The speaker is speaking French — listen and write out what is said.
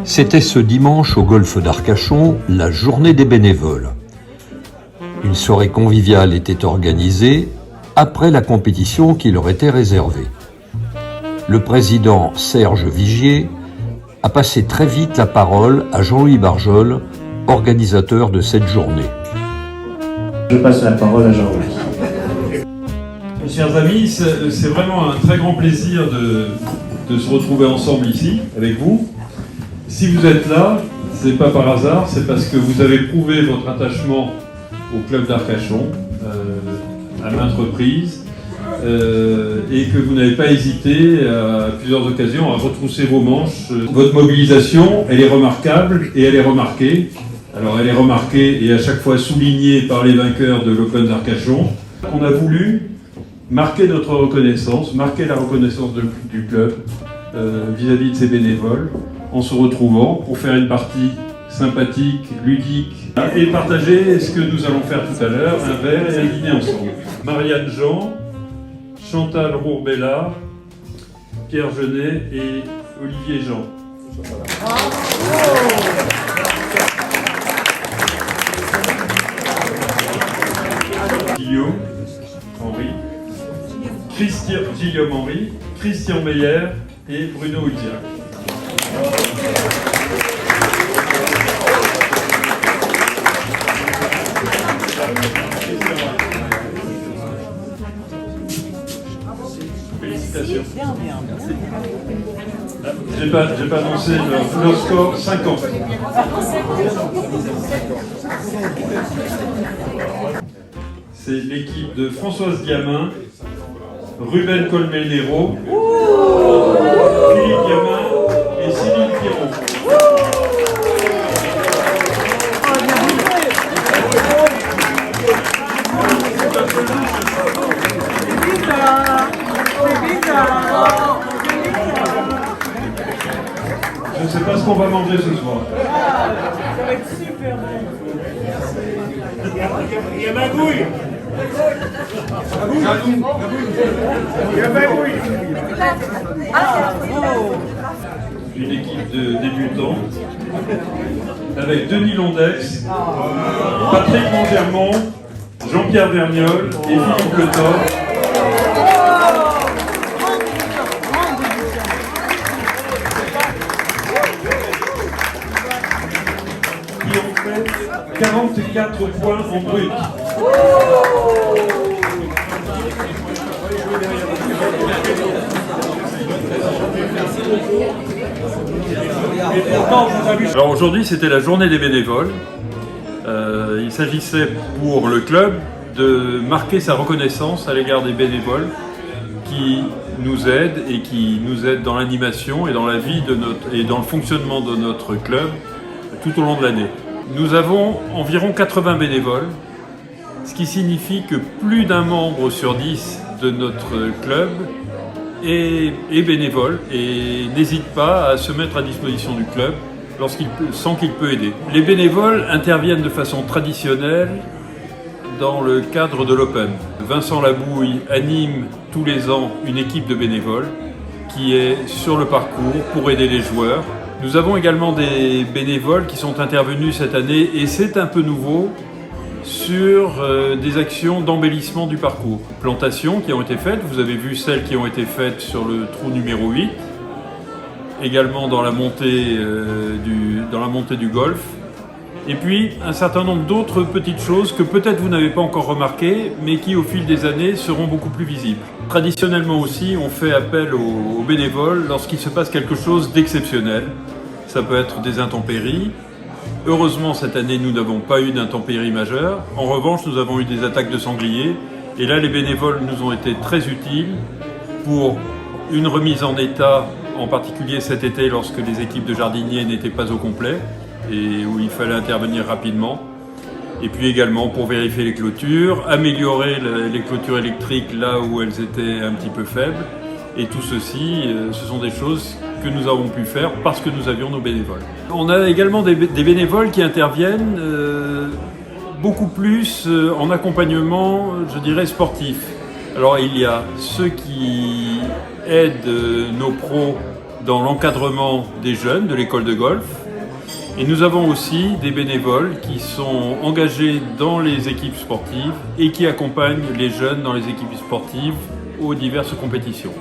C'était ce dimanche au golfe d'Arcachon, la journée des bénévoles. Une soirée conviviale était organisée après la compétition qui leur était réservée. Le président Serge Vigier a passé très vite la parole à Jean-Louis Barjol, organisateur de cette journée. Je passe la parole à Jean-Louis. Chers amis, c'est vraiment un très grand plaisir de se retrouver ensemble ici, avec vous. Si vous êtes là, ce n'est pas par hasard, c'est parce que vous avez prouvé votre attachement au club d'Arcachon à maintes reprises et que vous n'avez pas hésité à plusieurs occasions à retrousser vos manches. Votre mobilisation, elle est remarquable et elle est remarquée. Alors elle est remarquée et à chaque fois soulignée par les vainqueurs de l'Open d'Arcachon. On a voulu marquer notre reconnaissance, marquer la reconnaissance du club vis-à-vis de ses bénévoles, en se retrouvant pour faire une partie sympathique, ludique, et partager ce que nous allons faire tout à l'heure, un verre et un dîner ensemble. Marianne Jean, Chantal Rourbella, Pierre Genet et Olivier Jean. Guillaume Henry, Guillaume Henry, Christian Meyer et Bruno Hulziak. Félicitations. J'ai pas annoncé leur score, 5 ans. C'est l'équipe de Françoise Diamin, Ruben Colmenero, Philippe Diamin et Céline Piron. Je ne sais pas ce qu'on va manger ce soir. Ça va être super bon. Il y a Magouille. Il y a Magouille. Une équipe de débutants avec Denis Londex, Patrick Mongermont, Jean-Pierre Vergnol et Philippe Le Thor. Qui ont fait 44 points en brut. Alors aujourd'hui, c'était la journée des bénévoles. Il s'agissait pour le club de marquer sa reconnaissance à l'égard des bénévoles qui nous aident et qui nous aident dans l'animation et dans la vie et dans le fonctionnement de notre club tout au long de l'année. Nous avons environ 80 bénévoles, ce qui signifie que plus d'un membre sur 10 de notre club est bénévole et n'hésite pas à se mettre à disposition du club lorsqu'il sent qu'il peut aider. Les bénévoles interviennent de façon traditionnelle dans le cadre de l'Open. Vincent Labouille anime tous les ans une équipe de bénévoles qui est sur le parcours pour aider les joueurs. Nous avons également des bénévoles qui sont intervenus cette année, et c'est un peu nouveau, sur des actions d'embellissement du parcours. Plantations qui ont été faites, vous avez vu celles qui ont été faites sur le trou numéro 8, également dans la montée, du golf, et puis un certain nombre d'autres petites choses que peut-être vous n'avez pas encore remarquées, mais qui au fil des années seront beaucoup plus visibles. Traditionnellement aussi, on fait appel aux bénévoles lorsqu'il se passe quelque chose d'exceptionnel. Ça peut être des intempéries. Heureusement, cette année, nous n'avons pas eu d'intempéries majeures. En revanche, nous avons eu des attaques de sangliers. Et là, les bénévoles nous ont été très utiles pour une remise en état, en particulier cet été, lorsque les équipes de jardiniers n'étaient pas au complet et où il fallait intervenir rapidement. Et puis également pour vérifier les clôtures, améliorer les clôtures électriques là où elles étaient un petit peu faibles. Et tout ceci, ce sont des choses que nous avons pu faire parce que nous avions nos bénévoles. On a également des bénévoles qui interviennent beaucoup plus en accompagnement, je dirais, sportif. Alors il y a ceux qui aident nos pros dans l'encadrement des jeunes de l'école de golf. Et nous avons aussi des bénévoles qui sont engagés dans les équipes sportives et qui accompagnent les jeunes dans les équipes sportives aux diverses compétitions.